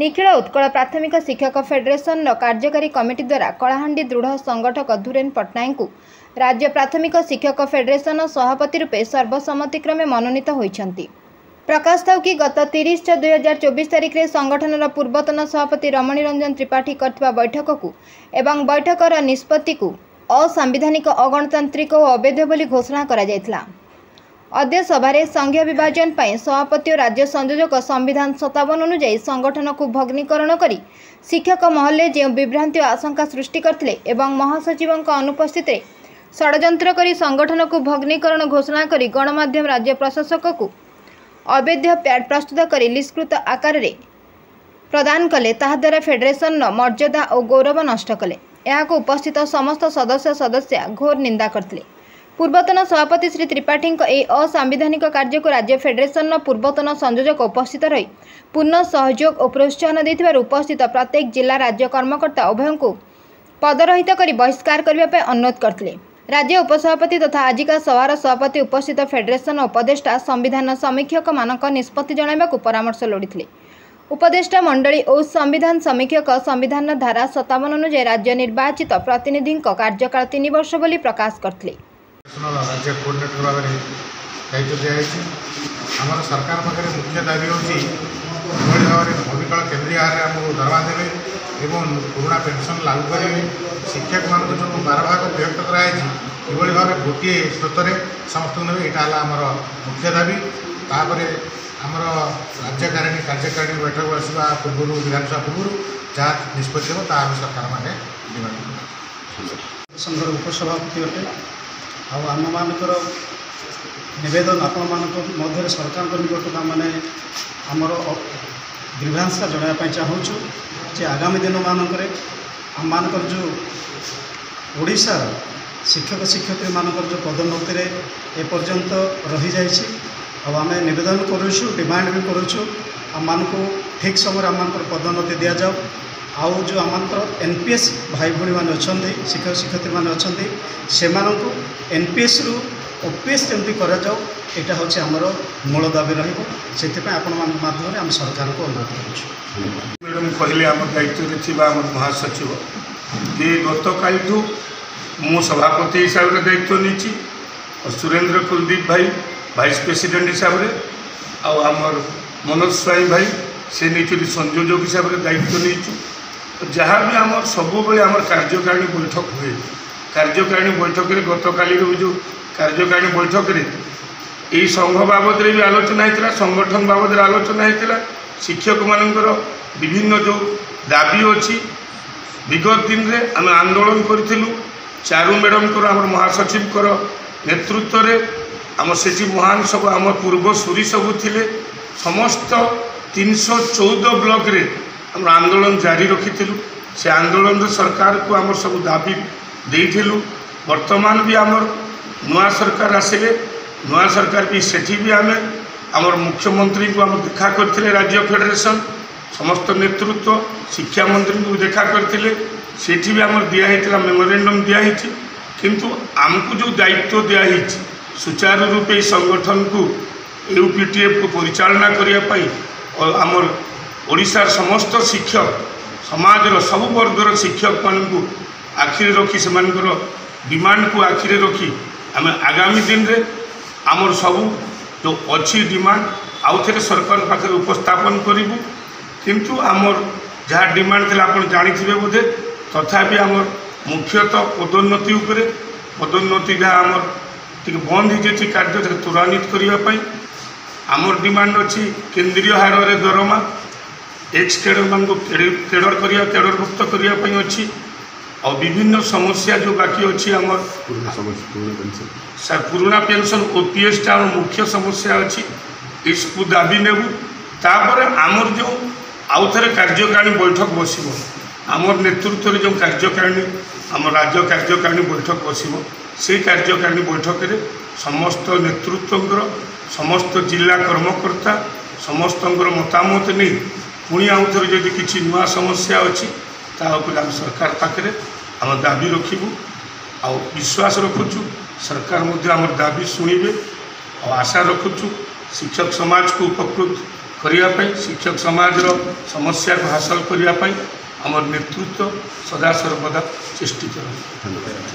निखिल उत्कल प्राथमिक शिक्षक फेडरेशन कार्यकारी कमिटी द्वारा कलाहांडी दृढ़ संगठक धुरेन पट्टनायक को राज्य प्राथमिक शिक्षक फेडरेशन सभापति रूपे सर्वसम्मतिक्रमे मनोनीत होइछन्ति। प्रकाश था कि गत 30/6/2024 तारिख में संगठन पूर्वतन सभापति रमणी रंजन त्रिपाठी करथिबा बैठक को एवं बैठकर निष्पत्ति को असंवैधानिक अगणतांत्रिक और अवैध बोली घोषणा करा जायथिला। अद्य सभारे संघीय विभाजन पर सभापति और राज्य संयोजक संविधान 57 अनुଯାयी संगठन को भग्नीकरण करी शिक्षक महल जो विभ्रांति और आशंका सृष्टि करथिले एवं महासचिव अनुपस्थित षड्यंत्र करी संगठन को भग्नीकरण घोषणा करी गणमाध्यम राज्य प्रशासक को अवैध पैड प्रस्तुत करी लिस्कृत आकार रे प्रदान कले ताहाद्वारा फेडरेशन मर्यादा और गौरव नष्ट कले। यहाँ उपस्थित समस्त सदस्य घोर निंदा करथिले। पूर्वतन सभापति श्री त्रिपाठी असंवैधानिक कार्य को राज्य फेडरेशन पूर्वतन संयोजक उपस्थित रही पूर्ण सहयोग और प्रोत्साहन देथिबार उपस्थित प्रत्येक जिला राज्य कर्मकर्ता उभयों को पदरहित कर बहिष्कार करने अनुरोध करथिले। राज्य उपसभापति तथा आजिका सभार सभापति उपस्थित फेडरेशन उपदेष्टा संविधान समीक्षक मानक निष्पत्ति जणाइबाकु परामर्श लोड़िथिले। उपदेष्टा मंडली और संविधान समीक्षक संविधान धारा 57 अनुसार राज्य निर्वाचित प्रतिनिधि कार्यकाल 3 वर्ष बोली प्रकाश करथिले। राज्य कोऑर्डिनेटर भाव में दायित्व दिखाई आम सरकार पाखे मुख्य दाबी होगी भाव में अविकल केन्द्रीय हारे आमको दरमा देवे एवं पुराणा पेंशन लागू करेंगे। शिक्षक मान जो 12 भाग विभक्त कराई किभली भाव गोटे स्रोत में समस्त ने यहाँ आमर मुख्य दाबी। तापर आमर राज्यकारिणी कार्यकारिणी बैठक बसवा पूर्व विधानसभा पूर्व जहाँ निष्पत्ति हो तार सरकार मैंने संघर उपसभापति अटे आम मानकर नवेदन आपण सरकार निकट मैंने आमर ग्रीभांसा जनाइवाई चाहूँ जे आगामी दिन मानक आम मानकर जो ओडिशा शिक्षक शिक्षयित्री मानकर जो पदोन्नति एपर्यंत रही जाइए आम नवेदन करूँ डिमांड भी करूँ आम मानक ठीक समय आम मानकर पदोन्नति दि जाओ। आउ जो आम एनपीएस भाई भौणी मैंने अच्छा शिक्षक शिक्षयित्री मैंने अच्छा से एनपीएस रु ओपीएस जमी कराऊ यहाँ हूँ आमर मूल दाबी रही आम सरकार को अनुरोध करूँ। मैडम कहले आम दायित्व आम महासचिव ये गत काल मु सभापति हिसाब से दायित्व नहीं और सुरेंद्र कुलदीप भाई वाइस प्रेसिडेंट हिसाब से आमर मनोज स्वाई भाई से नहीं संयोजक हिसाब से दायित्व नहीं जहाँ भी आम सब आम कार्यकारिणी बैठक हुए कार्यकारिणी बैठक में गत काली जो कार्यकारिणी बैठक में यही संघ बाबद भी आलोचना होता संगठन बाबद आलोचना होता शिक्षक मानकर विभिन्न जो दाबी अच्छी विगत दिन में आम आंदोलन करूँ चारू मैडम आम महासचिव नेतृत्व में आम से महान सब आम पूर्व सूरी सब थिले समस्त 314 ब्लॉक रे आम आंदोलन जारी रखी से आंदोलन सरकार को आम सब दाबी देइथिलु। वर्तमान भी आमर नुआ सरकार आसिले नुआ सरकार भी सेठी भी आम आमर मुख्यमंत्री को आम देखा करथिले राज्य फेडरेशन समस्त नेतृत्व शिक्षा मंत्री को देखा करथिले सेठी भी आमर दिया मेमोरेंडम दिया किंतु आमको जो दायित्व दिया सुचारू रूपे संगठन को यूपीटीएफ को परिचालना करने और आमर ओडिशार समस्त शिक्षक समाजर सब वर्गर शिक्षक मानू आखिरी रखी से डिमांड को आखिरी रखी आम आगामी दिन रे आमर सब जो अच्छी डिमांड आउ थे सरकार पाखे उपस्थापन करूँ किंतु आमर जहाँ डिमांड थी आप जानी बोधे तथापि आमर मुख्यतः पदोन्नति उपरे पदोन्नति जहाँ आमर टी बंद हो जाए कार्य त्वरान्वित करने आमर डिमांड अच्छी केन्द्रीय हार में दरमा एक्स कैडर मान को कैडर करिया कैडरभुक्त करने अच्छी और विभिन्न समस्या जो बाकी अच्छी आमर पुराना पेंशन ओपीएस टा मुख्य समस्या अच्छी इसको दाबी नेबू तापर आमर जो आउ थे कार्यकारिणी बैठक बस आमर नेतृत्व जो कार्यकारिणी आम राज्य कार्यकारिणी बैठक बस से कार्यकारिणी बैठक में समस्त नेतृत्व समस्त जिला कर्मकर्ता समस्त मतामत नहीं पुणी आउ थे जदि किसी नुआ समस्या अच्छी तापर आम सरकार पाखे आम दाबी रखू आ विश्वास रखुचु सरकार आम दाबी शुणे और आशा रखुचु शिक्षक समाज को उपकृत करने शिक्षक समाज समस्या को हासिल करने आम नेतृत्व सदा सर्वदा चेष्टित रहे।